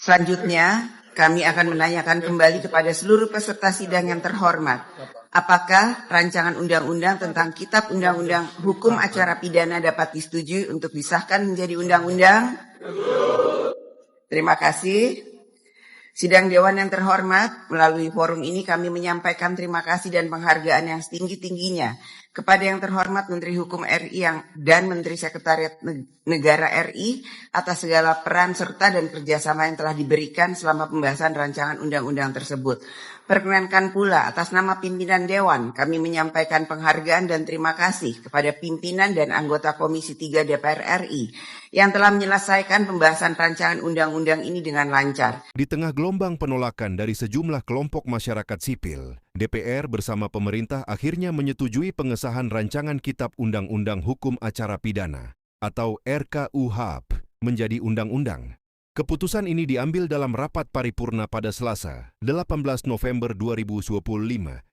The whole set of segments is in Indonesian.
Selanjutnya, kami akan menanyakan kembali kepada seluruh peserta sidang yang terhormat. Apakah rancangan undang-undang tentang Kitab Undang-Undang Hukum Acara Pidana dapat disetujui untuk disahkan menjadi undang-undang? Terima kasih. Sidang Dewan yang terhormat, melalui forum ini kami menyampaikan terima kasih dan penghargaan yang setinggi-tingginya kepada yang terhormat Menteri Hukum RI dan Menteri Sekretariat Negara RI atas segala peran serta dan kerjasama yang telah diberikan selama pembahasan rancangan undang-undang tersebut. Perkenankan pula atas nama pimpinan Dewan kami menyampaikan penghargaan dan terima kasih kepada pimpinan dan anggota Komisi 3 DPR RI yang telah menyelesaikan pembahasan rancangan undang-undang ini dengan lancar. Di tengah gelombang penolakan dari sejumlah kelompok masyarakat sipil, DPR bersama pemerintah akhirnya menyetujui pengesahan rancangan Kitab Undang-Undang Hukum Acara Pidana atau RKUHP menjadi undang-undang. Keputusan ini diambil dalam rapat paripurna pada Selasa, 18 November 2025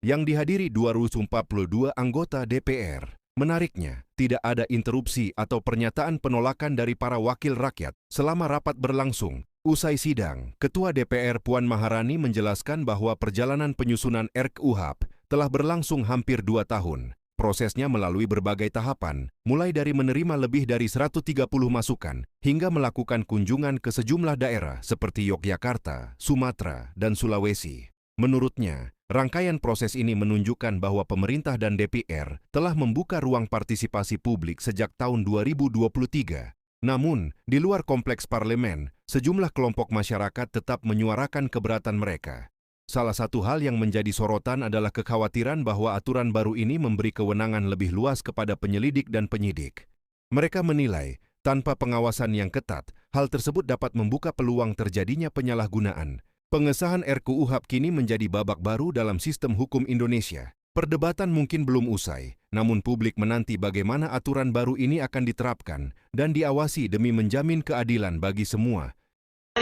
yang dihadiri 242 anggota DPR. Menariknya, tidak ada interupsi atau pernyataan penolakan dari para wakil rakyat selama rapat berlangsung. Usai sidang, Ketua DPR Puan Maharani menjelaskan bahwa perjalanan penyusunan RKUHP telah berlangsung hampir 2 tahun. Prosesnya melalui berbagai tahapan, mulai dari menerima lebih dari 130 masukan, hingga melakukan kunjungan ke sejumlah daerah seperti Yogyakarta, Sumatera, dan Sulawesi. Menurutnya, rangkaian proses ini menunjukkan bahwa pemerintah dan DPR telah membuka ruang partisipasi publik sejak tahun 2023. Namun, di luar kompleks parlemen, sejumlah kelompok masyarakat tetap menyuarakan keberatan mereka. Salah satu hal yang menjadi sorotan adalah kekhawatiran bahwa aturan baru ini memberi kewenangan lebih luas kepada penyelidik dan penyidik. Mereka menilai, tanpa pengawasan yang ketat, hal tersebut dapat membuka peluang terjadinya penyalahgunaan. Pengesahan RKUHP kini menjadi babak baru dalam sistem hukum Indonesia. Perdebatan mungkin belum usai, namun publik menanti bagaimana aturan baru ini akan diterapkan dan diawasi demi menjamin keadilan bagi semua.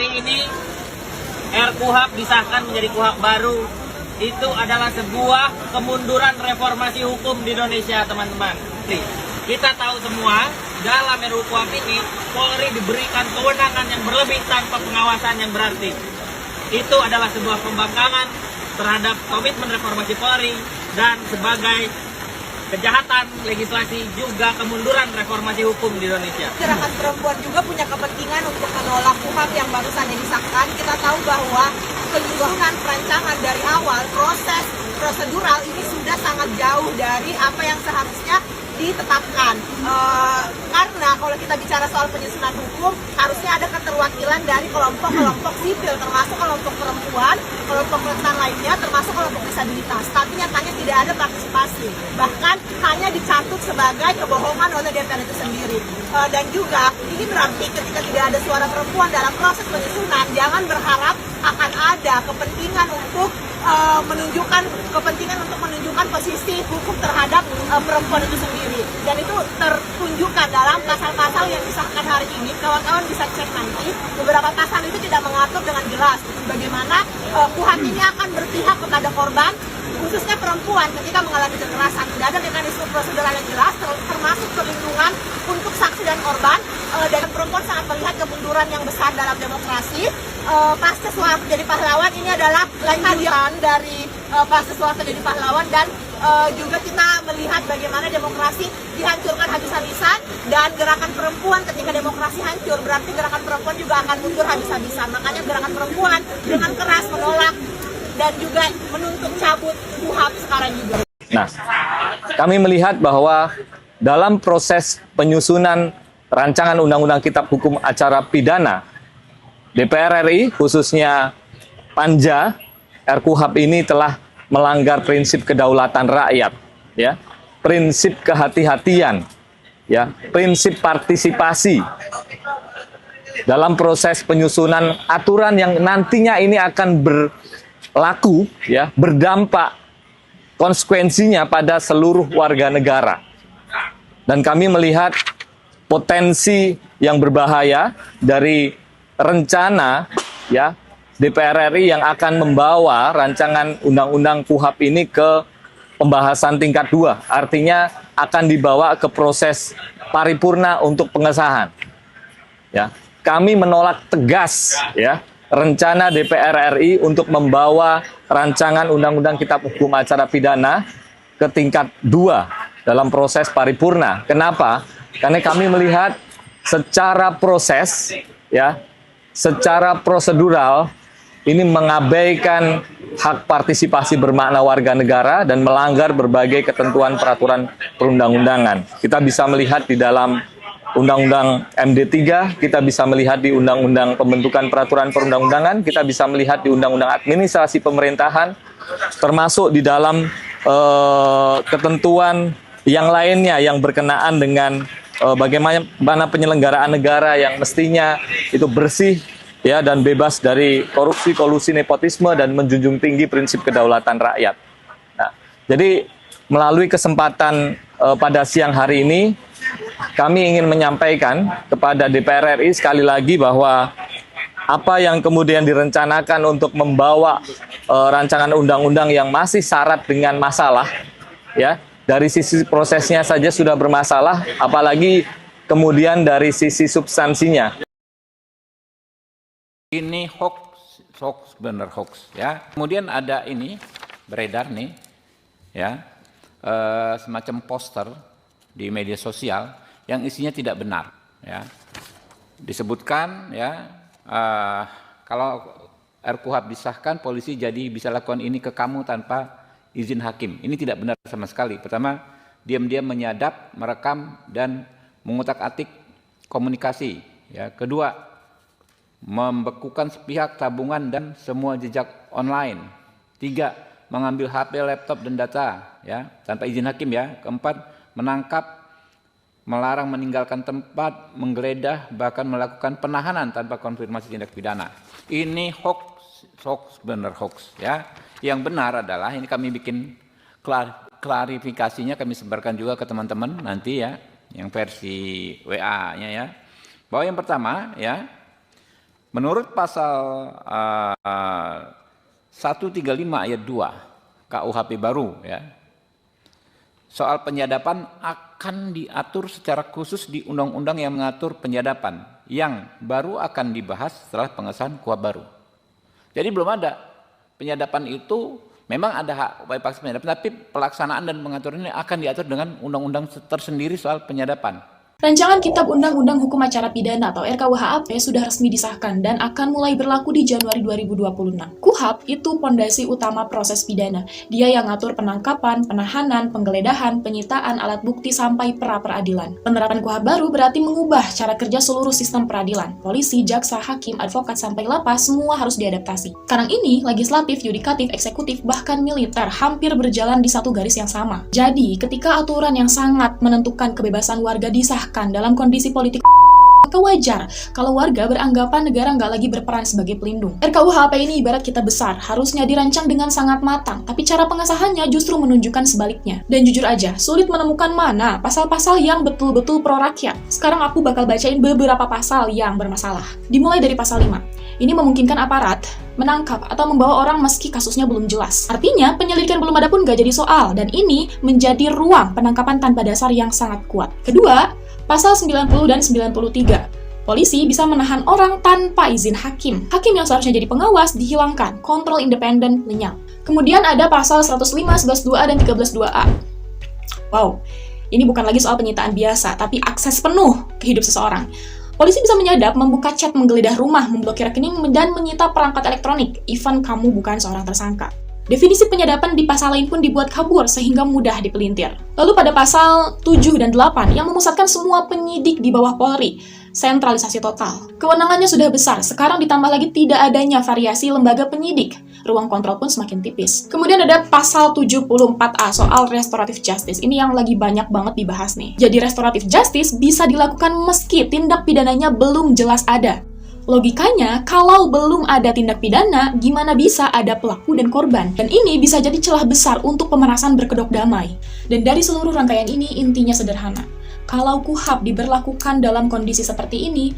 Hari ini RKUHP disahkan menjadi KUHP baru. Itu adalah sebuah kemunduran reformasi hukum di Indonesia, teman-teman. Kita tahu semua, dalam RUU KUHP ini, Polri diberikan kewenangan yang berlebih tanpa pengawasan yang berarti. Itu adalah sebuah pembangkangan terhadap komitmen reformasi Polri dan sebagai kejahatan legislasi juga kemunduran reformasi hukum di Indonesia. Gerakan perempuan juga punya kepentingan untuk menolak KUHP yang baru saja disahkan. Kita tahu bahwa penyusunan perancangan dari awal, proses prosedural ini sudah sangat jauh dari apa yang seharusnya ditetapkan. Karena kalau kita bicara soal penyusunan hukum, harusnya ada keterwakilan dari kelompok-kelompok sipil, termasuk kelompok perempuan, kelompok rentan lainnya, termasuk kelompok disabilitas. Tapi nyatanya tidak ada partisipasi. Bahkan hanya dicatut sebagai kebohongan oleh DPR itu sendiri. Dan juga ini berarti ketika tidak ada suara perempuan dalam proses penyusunan, jangan berharap akan ada kepentingan untuk menunjukkan posisi hukum terhadap perempuan itu sendiri. Dan itu tertunjukkan dalam pasal-pasal yang disahkan hari ini. Kawan-kawan bisa cek nanti, beberapa pasal itu tidak mengatur dengan jelas bagaimana KUHP ini akan berpihak kepada korban, khususnya perempuan ketika mengalami kekerasan. Tidak ada mekanisme prosedural yang jelas, termasuk perlindungan untuk saksi dan korban. Dan perempuan sangat melihat kemunduran yang besar dalam demokrasi. Pasca Soeharto jadi pahlawan ini adalah lanjutan dari pasca Soeharto jadi pahlawan, dan juga kita melihat bagaimana demokrasi dihancurkan habis-habisan, dan gerakan perempuan ketika demokrasi hancur berarti gerakan perempuan juga akan mundur habis-habisan. Makanya gerakan perempuan dengan keras menolak dan juga menuntut cabut KUHP sekarang juga. Nah, kami melihat bahwa dalam proses penyusunan rancangan Undang-Undang Kitab Hukum Acara Pidana, DPR RI khususnya Panja RKUHP ini telah melanggar prinsip kedaulatan rakyat, ya, prinsip kehati-hatian, ya, prinsip partisipasi dalam proses penyusunan aturan yang nantinya ini akan berlaku, ya, berdampak konsekuensinya pada seluruh warga negara. Dan kami melihat potensi yang berbahaya dari rencana, ya, DPR RI yang akan membawa rancangan Undang-Undang KUHP ini ke pembahasan tingkat 2. Artinya akan dibawa ke proses paripurna untuk pengesahan. Ya, kami menolak tegas, ya, rencana DPR RI untuk membawa rancangan Undang-Undang Kitab Hukum Acara Pidana ke tingkat 2 dalam proses paripurna. Kenapa? Karena kami melihat secara proses, ya, secara prosedural ini mengabaikan hak partisipasi bermakna warga negara dan melanggar berbagai ketentuan peraturan perundang-undangan. Kita bisa melihat di dalam Undang-Undang MD3, kita bisa melihat di Undang-Undang Pembentukan Peraturan Perundang-undangan, kita bisa melihat di Undang-Undang Administrasi Pemerintahan, termasuk di dalam ketentuan yang lainnya yang berkenaan dengan bagaimana penyelenggaraan negara yang mestinya itu bersih, ya, dan bebas dari korupsi, kolusi, nepotisme, dan menjunjung tinggi prinsip kedaulatan rakyat. Nah, jadi melalui kesempatan pada siang hari ini, kami ingin menyampaikan kepada DPR RI sekali lagi bahwa apa yang kemudian direncanakan untuk membawa rancangan undang-undang yang masih syarat dengan masalah, ya, dari sisi prosesnya saja sudah bermasalah, apalagi kemudian dari sisi substansinya. Ini hoax bener hoax, ya. Kemudian ada ini beredar nih, ya, semacam poster di media sosial yang isinya tidak benar, ya. Disebutkan, ya, kalau RKUHP disahkan, polisi jadi bisa lakukan ini ke kamu tanpa izin hakim. Ini tidak benar sama sekali. Pertama, diam-diam menyadap, merekam, dan mengutak-atik komunikasi, ya. Kedua, membekukan sepihak tabungan dan semua jejak online. 3, mengambil HP, laptop, dan data, ya, tanpa izin hakim, ya. Keempat, menangkap, melarang meninggalkan tempat, menggeledah, bahkan melakukan penahanan tanpa konfirmasi tindak pidana. Ini hoax bener hoax, ya. Yang benar adalah ini kami bikin klarifikasinya, kami sebarkan juga ke teman-teman nanti, ya, yang versi WA-nya, ya. Bahwa yang pertama, ya, menurut pasal 135 ayat 2 KUHP baru, ya, soal penyadapan akan diatur secara khusus di undang-undang yang mengatur penyadapan yang baru akan dibahas setelah pengesahan KUHP baru. Jadi belum ada penyadapan itu, memang ada hak upaya paksa penyadapan, tapi pelaksanaan dan pengaturan ini akan diatur dengan undang-undang tersendiri soal penyadapan. Rancangan Kitab Undang-Undang Hukum Acara Pidana atau RKUHP sudah resmi disahkan dan akan mulai berlaku di Januari 2026. KUHP itu pondasi utama proses pidana. Dia yang ngatur penangkapan, penahanan, penggeledahan, penyitaan alat bukti sampai pra-peradilan. Penerapan KUHP baru berarti mengubah cara kerja seluruh sistem peradilan. Polisi, jaksa, hakim, advokat, sampai lapas semua harus diadaptasi. Sekarang ini, legislatif, yudikatif, eksekutif, bahkan militer hampir berjalan di satu garis yang sama. Jadi, ketika aturan yang sangat menentukan kebebasan warga disahkan dalam kondisi politik, maka wajar kalau warga beranggapan negara nggak lagi berperan sebagai pelindung. RKUHP ini ibarat kita besar, harusnya dirancang dengan sangat matang, tapi cara pengesahannya justru menunjukkan sebaliknya. Dan jujur aja, sulit menemukan mana pasal-pasal yang betul-betul pro-rakyat. Sekarang aku bakal bacain beberapa pasal yang bermasalah. Dimulai dari pasal 5. Ini memungkinkan aparat menangkap atau membawa orang meski kasusnya belum jelas. Artinya, penyelidikan belum ada pun nggak jadi soal, dan ini menjadi ruang penangkapan tanpa dasar yang sangat kuat. Kedua, pasal 90 dan 93. Polisi bisa menahan orang tanpa izin hakim. Hakim yang seharusnya jadi pengawas dihilangkan, kontrol independen lenyap. Kemudian ada pasal 105, 11.2a, dan 13.2a. Wow, ini bukan lagi soal penyitaan biasa, tapi akses penuh ke hidup seseorang. Polisi bisa menyadap, membuka chat, menggeledah rumah, memblokir rekening, dan menyita perangkat elektronik, even kamu bukan seorang tersangka. Definisi penyadapan di pasal lain pun dibuat kabur sehingga mudah dipelintir. Lalu pada pasal 7 dan 8 yang memusatkan semua penyidik di bawah Polri, sentralisasi total. Kewenangannya sudah besar, sekarang ditambah lagi tidak adanya variasi lembaga penyidik. Ruang kontrol pun semakin tipis. Kemudian ada pasal 74A soal restoratif justice. Ini yang lagi banyak banget dibahas nih. Jadi restoratif justice bisa dilakukan meski tindak pidananya belum jelas ada. Logikanya, kalau belum ada tindak pidana, gimana bisa ada pelaku dan korban? Dan ini bisa jadi celah besar untuk pemerasan berkedok damai. Dan dari seluruh rangkaian ini, intinya sederhana. Kalau KUHP diberlakukan dalam kondisi seperti ini,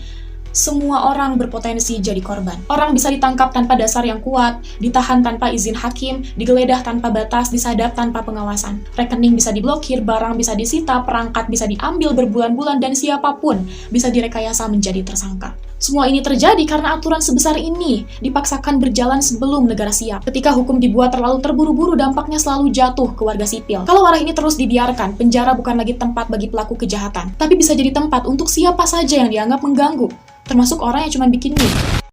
semua orang berpotensi jadi korban. Orang bisa ditangkap tanpa dasar yang kuat, ditahan tanpa izin hakim, digeledah tanpa batas, disadap tanpa pengawasan. Rekening bisa diblokir, barang bisa disita, perangkat bisa diambil berbulan-bulan, dan siapapun bisa direkayasa menjadi tersangka. Semua ini terjadi karena aturan sebesar ini dipaksakan berjalan sebelum negara siap. Ketika hukum dibuat terlalu terburu-buru, dampaknya selalu jatuh ke warga sipil. Kalau arah ini terus dibiarkan, penjara bukan lagi tempat bagi pelaku kejahatan, tapi bisa jadi tempat untuk siapa saja yang dianggap mengganggu, termasuk orang yang cuma bikin meme.